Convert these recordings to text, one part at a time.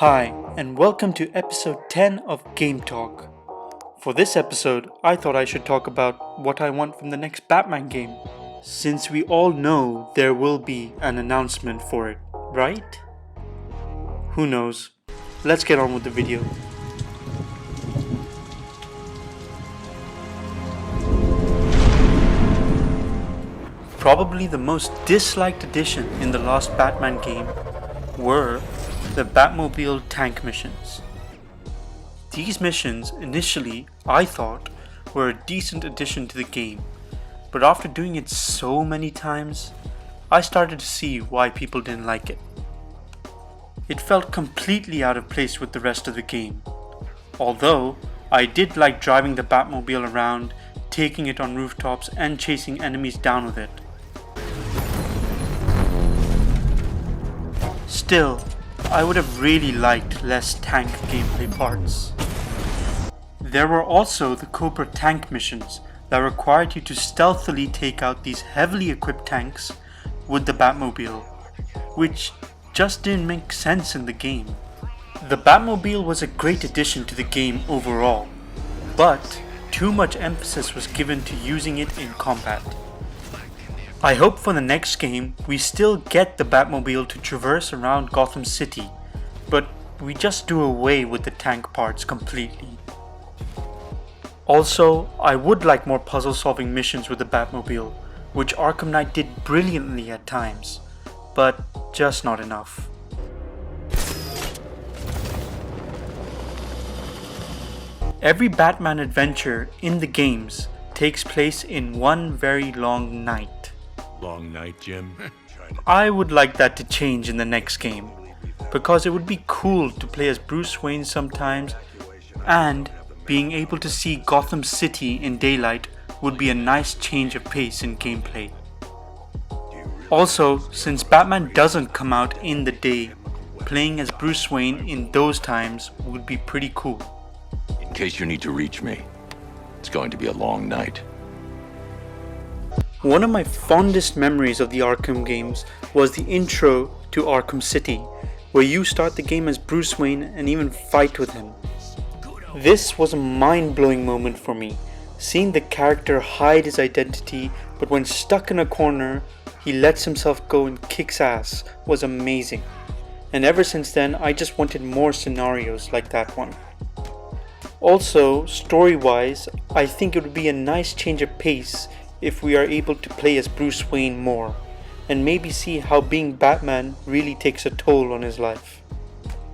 Hi, and welcome to episode 10 of Game Talk. For this episode, I thought I should talk about what I want from the next Batman game, since we all know there will be an announcement for it, right? Who knows? Let's get on with the video. Probably the most disliked addition in the last Batman game were the Batmobile tank missions. These missions, initially, I thought, were a decent addition to the game, but after doing it so many times, I started to see why people didn't like it. It felt completely out of place with the rest of the game, although I did like driving the Batmobile around, taking it on rooftops and chasing enemies down with it. Still, I would have really liked less tank gameplay parts. There were also the Cobra tank missions that required you to stealthily take out these heavily equipped tanks with the Batmobile, which just didn't make sense in the game. The Batmobile was a great addition to the game overall, but too much emphasis was given to using it in combat. I hope for the next game we still get the Batmobile to traverse around Gotham City, but we just do away with the tank parts completely. Also, I would like more puzzle solving missions with the Batmobile, which Arkham Knight did brilliantly at times, but just not enough. Every Batman adventure in the games takes place in one very long night. Long night, Jim. I would like that to change in the next game, because it would be cool to play as Bruce Wayne sometimes, and being able to see Gotham City in daylight would be a nice change of pace in gameplay. Also, since Batman doesn't come out in the day, playing as Bruce Wayne in those times would be pretty cool. In case you need to reach me, it's going to be a long night. One of my fondest memories of the Arkham games was the intro to Arkham City, where you start the game as Bruce Wayne and even fight with him. This was a mind-blowing moment for me. Seeing the character hide his identity, but when stuck in a corner, he lets himself go and kicks ass was amazing. And ever since then, I just wanted more scenarios like that one. Also, story-wise, I think it would be a nice change of pace if we are able to play as Bruce Wayne more, and maybe see how being Batman really takes a toll on his life.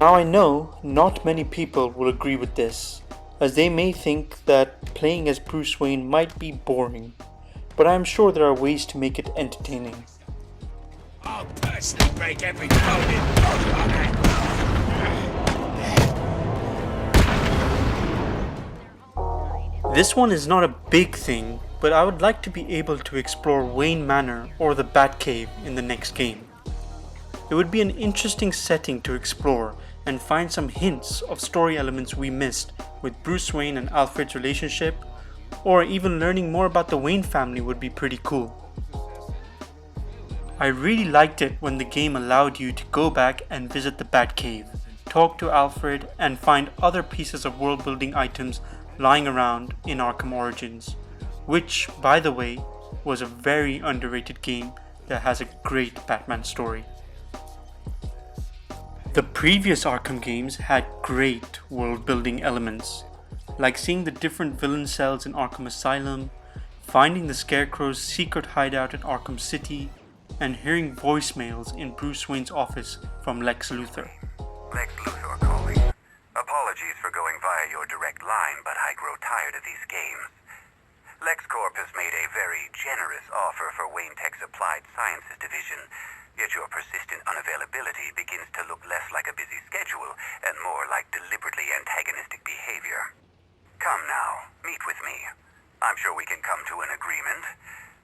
Now I know not many people will agree with this, as they may think that playing as Bruce Wayne might be boring, but I am sure there are ways to make it entertaining. I'll personally break every bone in both on it. This one is not a big thing, but I would like to be able to explore Wayne Manor or the Batcave in the next game. It would be an interesting setting to explore and find some hints of story elements we missed with Bruce Wayne and Alfred's relationship, or even learning more about the Wayne family would be pretty cool. I really liked it when the game allowed you to go back and visit the Batcave, talk to Alfred, and find other pieces of world building items lying around in Arkham Origins, which, by the way, was a very underrated game that has a great Batman story. The previous Arkham games had great world building elements, like seeing the different villain cells in Arkham Asylum, finding the Scarecrow's secret hideout in Arkham City, and hearing voicemails in Bruce Wayne's office from Lex Luthor. Lex Luthor calling. Apologies for going via your direct line, but I grow tired of these games. LexCorp has made a very generous offer for Wayne Tech's Applied Sciences division, yet your persistent unavailability begins to look less like a busy schedule and more like deliberately antagonistic behavior. Come now, meet with me. I'm sure we can come to an agreement.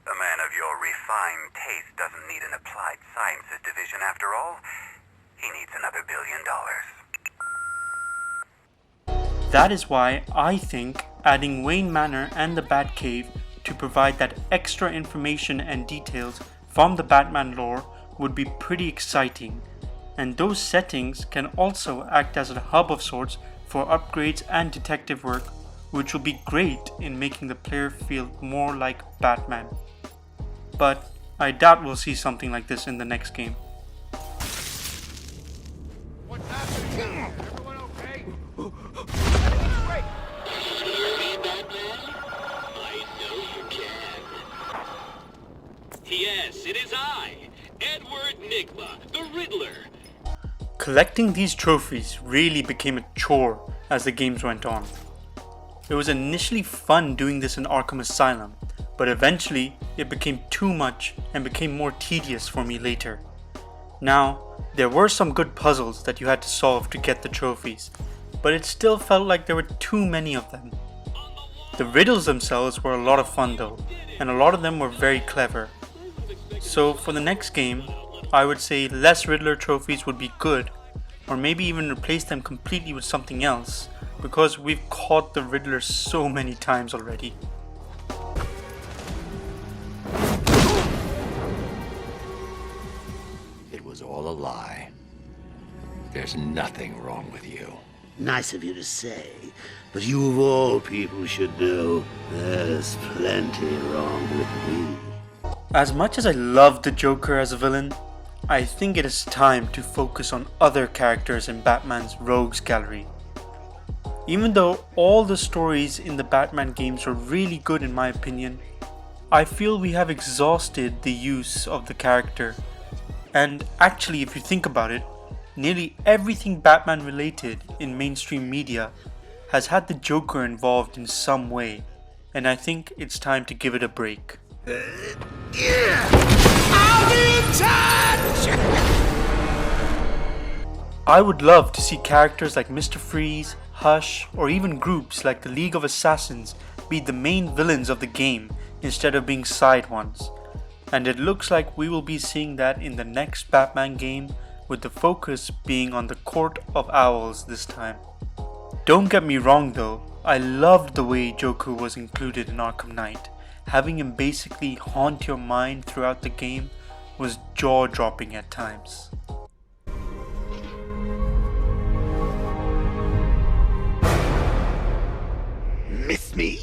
A man of your refined taste doesn't need an Applied Sciences division after all. He needs another $1 billion. That is why I think adding Wayne Manor and the Batcave to provide that extra information and details from the Batman lore would be pretty exciting, and those settings can also act as a hub of sorts for upgrades and detective work, which will be great in making the player feel more like Batman. But I doubt we'll see something like this in the next game. What's happening? Everyone okay? Yes, it is I, Edward Nigma, the Riddler. Collecting these trophies really became a chore as the games went on. It was initially fun doing this in Arkham Asylum, but eventually it became too much and became more tedious for me later. Now, there were some good puzzles that you had to solve to get the trophies, but it still felt like there were too many of them. The riddles themselves were a lot of fun though, and a lot of them were very clever. So for the next game, I would say less Riddler trophies would be good, or maybe even replace them completely with something else, because we've caught the Riddler so many times already. It was all a lie. There's nothing wrong with you. Nice of you to say, but you of all people should know there's plenty wrong with me. As much as I love the Joker as a villain, I think it is time to focus on other characters in Batman's rogues gallery. Even though all the stories in the Batman games are really good in my opinion, I feel we have exhausted the use of the character. And actually, if you think about it, nearly everything Batman related in mainstream media has had the Joker involved in some way, and I think it's time to give it a break. I would love to see characters like Mr. Freeze, Hush, or even groups like the League of Assassins be the main villains of the game instead of being side ones. And it looks like we will be seeing that in the next Batman game, with the focus being on the Court of Owls this time. Don't get me wrong though, I loved the way Joker was included in Arkham Knight. Having him basically haunt your mind throughout the game was jaw-dropping at times. Miss me?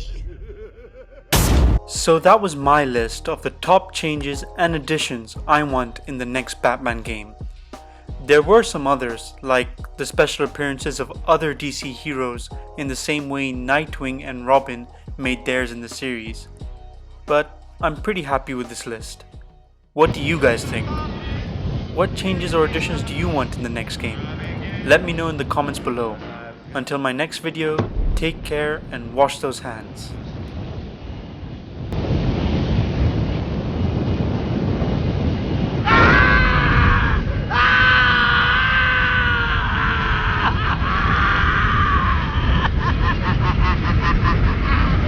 So that was my list of the top changes and additions I want in the next Batman game. There were some others, like the special appearances of other DC heroes in the same way Nightwing and Robin made theirs in the series. But I'm pretty happy with this list. What do you guys think? What changes or additions do you want in the next game? Let me know in the comments below. Until my next video, take care and wash those hands.